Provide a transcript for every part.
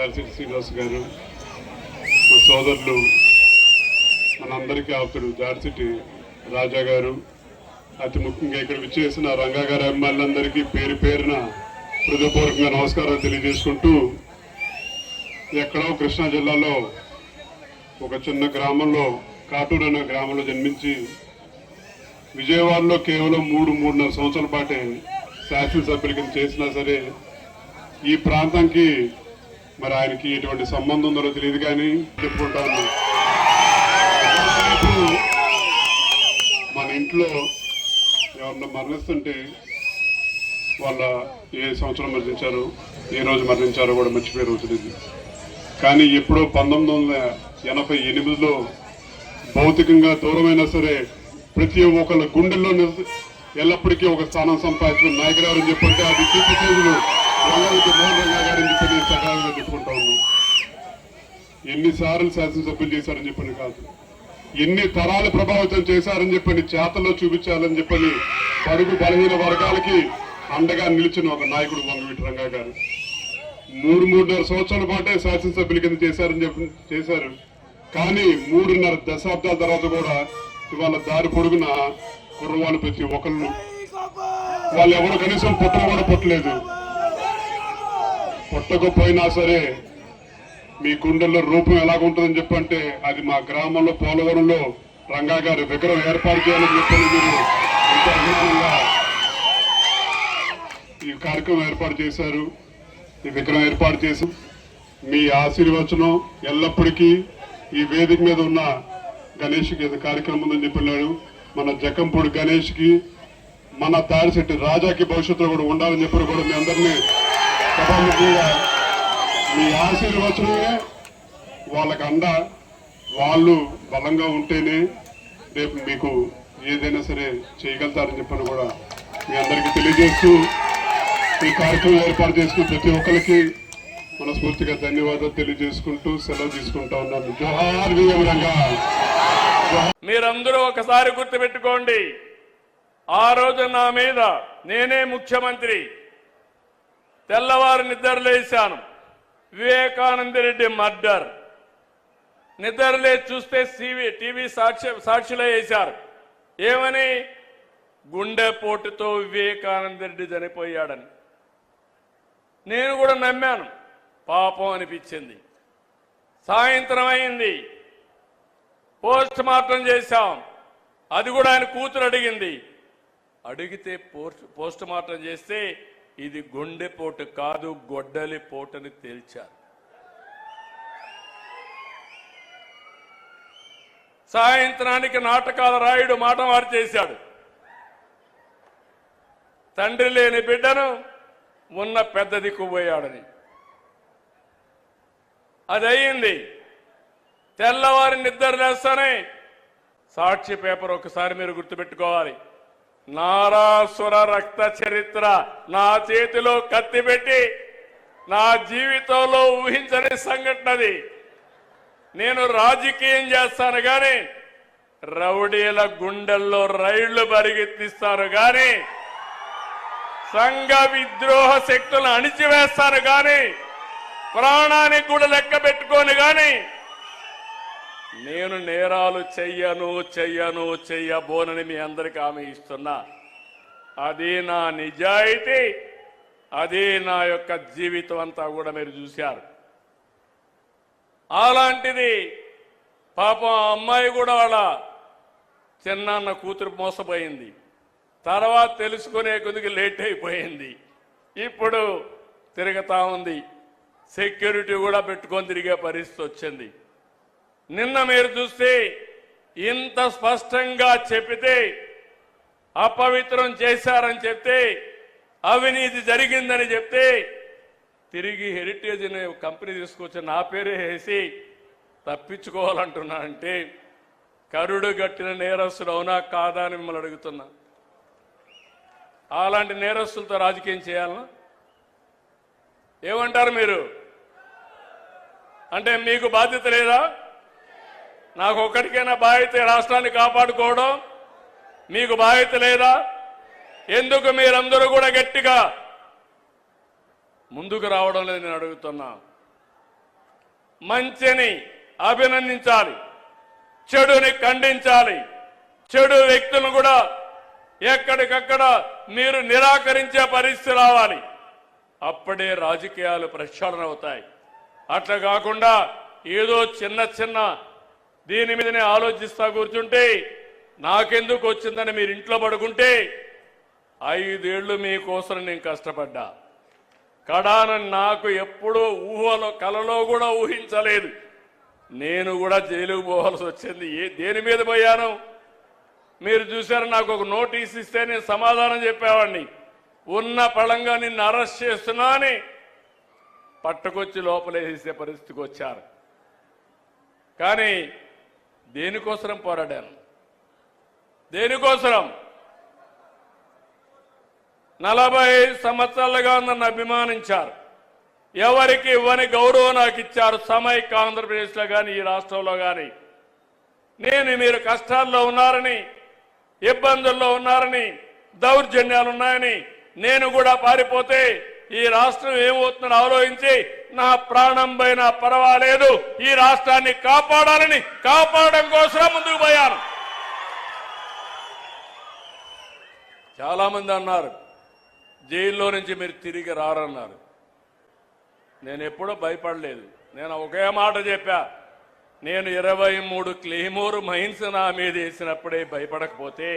దార్శెట్టి శ్రీనివాస్ గారు, మా సోదరులు, మనందరికీ ఆప్తుడు దార్శెట్టి రాజా గారు, అతి ముఖ్యంగా ఇక్కడ విచ్చేసిన రంగా గారి అభిమానులందరికీ పేరు పేరున హృదయపూర్వకంగా నమస్కారాలు తెలియజేసుకుంటూ, ఎక్కడో కృష్ణా జిల్లాలో ఒక చిన్న గ్రామంలో, కాటూరు అనే గ్రామంలో జన్మించి విజయవాడలో కేవలం 3-3.5 సంవత్సరాల పాటే శాసనసభ్యుల కింద చేసినా సరే ఈ ప్రాంతానికి మరి ఆయనకి ఎటువంటి సంబంధం ఉందో తెలియదు కానీ చెప్పుకుంటాను. మన ఇంట్లో ఎవరన్నా మరణిస్తుంటే వాళ్ళ ఏ సంవత్సరం మరణించారో, ఏ రోజు మరణించారో కూడా మర్చిపోయే రోజు ఇది. కానీ ఎప్పుడో 1988లో భౌతికంగా దూరమైనా సరే ప్రతి ఒక్కళ్ళ గుండెల్లో ఎల్లప్పటికీ ఒక స్థానం సంపాదించిన నాయకుడు ఎవరని చెప్పంటే అది కీర్తి చేతులు రంగారెడ్డి మోహన్ రంగా గారని చెప్పి సకాలంగా చెప్పుకుంటా ఉన్నాం. ఎన్నిసార్లు శాసనసభ్యులు చేశారని చెప్పని కాదు, ఎన్ని తరాలు ప్రభావితం చేశారని చెప్పని చేతల్లో చూపించాలని చెప్పని బడుగు బలహీన వర్గాలకి అండగా నిలిచిన ఒక నాయకుడు వంగవీటి రంగా గారు 3-3.5 సంవత్సరాల పాటే శాసనసభ్యుల కింద చేశారు. కానీ 3.5 దశాబ్దాల తర్వాత కూడా ఇవాళ దారి పొడుగున కుర్రవాళ్ళు ప్రతి ఒక్కళ్ళు వాళ్ళు ఎవరు కనీసం పుట్టను కూడా పుట్టలేదు. పుట్టకపోయినా సరే మీ గుండెల్లో రూపం ఎలాగుంటుందని చెప్పంటే అది మా గ్రామంలో పోలవరంలో రంగా గారి విగ్రహం ఏర్పాటు చేయాలని చెప్పని మీరు ఎంతో అభిమానంగా ఈ కార్యక్రమం ఏర్పాటు చేశారు. ఈ విగ్రహం ఏర్పాటు చేసి మీ ఆశీర్వచనం ఎల్లప్పటికీ ఈ వేదిక మీద ఉన్న గణేష్కి కార్యక్రమం ఉందని చెప్పినాడు. మన జకంపూడి గణేష్కి, మన దారిశెట్టి రాజాకి భవిష్యత్తులో కూడా ఉండాలని చెప్పి కూడా మీ అందరినీ సభాముఖంగా మీ ఆశీర్వచనమే వాళ్ళకి అండ. వాళ్ళు బలంగా ఉంటేనే రేపు మీకు ఏదైనా సరే చేయగలుగుతారని చెప్పని కూడా మీ అందరికీ తెలియజేస్తూ ఈ కార్యక్రమం ఏర్పాటు చేసుకున్న ప్రతి ఒక్కరికి మనస్ఫూర్తిగా ధన్యవాదాలు తెలియజేసుకుంటూ సెలవు తీసుకుంటా ఉన్నాను. జోహార్ విఎం రంగా. మీరందరూ ఒకసారి గుర్తుపెట్టుకోండి, ఆ రోజు నా మీద నేనే ముఖ్యమంత్రి, తెల్లవారు నిద్రలేశాను, వివేకానంద రెడ్డి మర్డర్, నిద్రలే చూస్తే టీవీ సాక్షిలో వేశారు. ఏమని? గుండెపోటుతో వివేకానంద రెడ్డి చనిపోయాడని. నేను కూడా నమ్మాను, పాపం అనిపించింది. సాయంత్రం అయింది, పోస్ట్ మార్టం చేశాం. అది కూడా ఆయన కూతురు అడిగితే పోస్ట్ మార్టం చేస్తే ఇది గుండెపోటు కాదు, గొడ్డలి పోటని తేల్చారు. సాయంత్రానికి నాటకాల రాయుడు మాట మార్చేశాడు. తండ్రి లేని బిడ్డను ఉన్న పెద్ద దిక్కుపోయాడని. అది అయ్యింది. తెల్లవారి నిద్ర లేస్తానే సాక్షి పేపర్ ఒకసారి మీరు గుర్తుపెట్టుకోవాలి. నారాసుర రక్త చరిత్ర నా చేతిలో కత్తి పెట్టి నా జీవితంలో ఊహించని సంఘటనది. నేను రాజకీయం చేస్తాను కానీ రౌడీల గుండెల్లో రైళ్లు పరిగెత్తిస్తాను కానీ సంఘ విద్రోహ శక్తులను అణిచివేస్తాను కానీ ప్రాణానికి కూడా లెక్క పెట్టుకోను కానీ నేను నేరాలు చెయ్యబోనని మీ అందరికీ హామీ ఇస్తున్నా. అది నా నిజాయితీ, అది నా యొక్క జీవితం అంతా కూడా మీరు చూశారు. అలాంటిది పాపం ఆ అమ్మాయి కూడా వాళ్ళ చిన్నాన్న కూతురు మోసపోయింది. తర్వాత తెలుసుకునే కొద్దిగా లేట్ అయిపోయింది. ఇప్పుడు తిరుగుతా ఉంది. సెక్యూరిటీ కూడా పెట్టుకొని తిరిగే పరిస్థితి వచ్చింది. నిన్న మీరు చూస్తే ఇంత స్పష్టంగా చెప్పితే, అపవిత్రం చేశారని చెప్తే, అవినీతి జరిగిందని చెప్తే తిరిగి హెరిటేజ్ అనే కంపెనీ తీసుకొచ్చి నా పేరే వేసి తప్పించుకోవాలంటున్నానంటే కరుడు గట్టిన నేరస్తుడు అవునా కాదా అని మిమ్మల్ని అడుగుతున్నా. అలాంటి నేరస్తులతో రాజకీయం చేయాలనా? ఏమంటారు మీరు? అంటే మీకు బాధ్యత లేదా? నాకు ఒక్కడికైనా బాధ్యత రాష్ట్రాన్ని కాపాడుకోవడం మీకు బాధ్యత లేదా? ఎందుకు మీరందరూ కూడా గట్టిగా ముందుకు రావడం లేదు నేను అడుగుతున్నా. మంచిని అభినందించాలి, చెడుని ఖండించాలి, చెడు వ్యక్తులను కూడా ఎక్కడికక్కడ మీరు నిరాకరించే పరిస్థితి రావాలి. అప్పుడే రాజకీయాలు ప్రక్షాళన అవుతాయి. అట్లా కాకుండా ఏదో చిన్న చిన్న దీని మీదనే ఆలోచిస్తా కూర్చుంటే నాకెందుకు వచ్చిందని మీరు ఇంట్లో పడుకుంటే 5 ఏళ్లు మీకోసం నేను కష్టపడ్డా. కడాన నాకు ఎప్పుడూ ఊహలో కలలో కూడా ఊహించలేదు. నేను కూడా జైలుకు పోవాల్సి వచ్చింది. దేని మీద పోయాను మీరు చూశారు. నాకు ఒక నోటీస్ ఇస్తే నేను సమాధానం చెప్పేవాడిని. ఉన్న పళంగా నిన్ను అరెస్ట్ చేస్తున్నా అని పట్టుకొచ్చి లోపలేసే పరిస్థితికి వచ్చారు. కానీ దేనికోసం పోరాడాను? దేనికోసం? 40 సంవత్సరాలుగా నన్ను అభిమానించారు. ఎవరికి ఇవ్వని గౌరవం నాకు ఇచ్చారు. సమైక్య ఆంధ్రప్రదేశ్లో కానీ ఈ రాష్ట్రంలో కానీ నేను మీరు కష్టాల్లో ఉన్నారని, ఇబ్బందుల్లో ఉన్నారని, దౌర్జన్యాలు ఉన్నాయని నేను కూడా పారిపోతే ఈ రాష్ట్రం ఏమవుతుందని ఆలోచించి నా ప్రాణం పైన పర్వాలేదు ఈ రాష్ట్రాన్ని కాపాడాలని కాపాడడం కోసం ముందుకు పోయాను. చాలా మంది అన్నారు జైల్లో నుంచి మీరు తిరిగి రారన్నారు. నేను ఎప్పుడూ భయపడలేదు. నేను ఒకే మాట చెప్పా, నేను 23 క్లెయిమోర్ మైన్స్ నా మీద వేసినప్పుడే భయపడకపోతే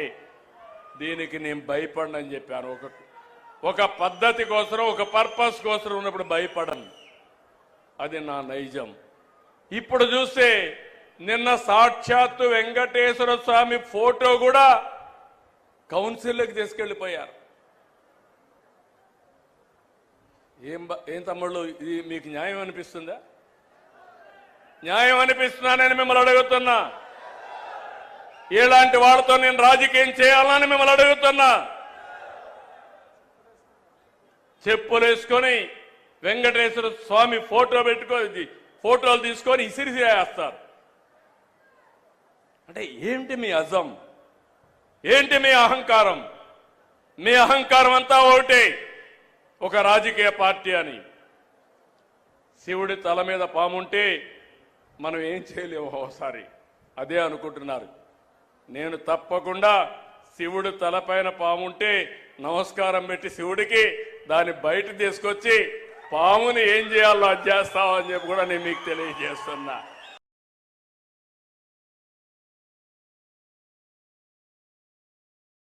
దీనికి నేను భయపడనని చెప్పాను. ఒక పద్ధతి కోసం, ఒక పర్పస్ కోసం ఉన్నప్పుడు భయపడను. అది నా నైజం. ఇప్పుడు చూస్తే నిన్న సాక్షాత్తు వెంకటేశ్వర స్వామి ఫోటో కూడా కౌన్సిల్లోకి తీసుకెళ్లిపోయారు. ఏం తమ్ముళ్ళు, ఇది మీకు న్యాయం అనిపిస్తుందా? న్యాయం అనిపిస్తున్నానని మిమ్మల్ని అడుగుతున్నా. ఇలాంటి వాళ్ళతో నేను రాజకీయం చేయాలని మిమ్మల్ని అడుగుతున్నా. చెప్పులు వేసుకొని వెంకటేశ్వర స్వామి ఫోటోలు తీసుకొని ఇసిరిసేస్తారు. అంటే ఏంటి మీ అజం? ఏంటి మీ అహంకారం? మీ అహంకారం అంతా ఒకటే, ఒక రాజకీయ పార్టీ అని. శివుడి తల మీద పాముంటే మనం ఏం చేయలేము ఒకసారి. అదే అనుకుంటున్నారు. నేను తప్పకుండా శివుడు తలపైన పాముంటే నమస్కారం పెట్టి శివుడికి దాన్ని బయట తీసుకొచ్చి పాముని ఏం చేయాలో అది చేస్తామని చెప్పి కూడా నేను మీకు తెలియజేస్తున్నా.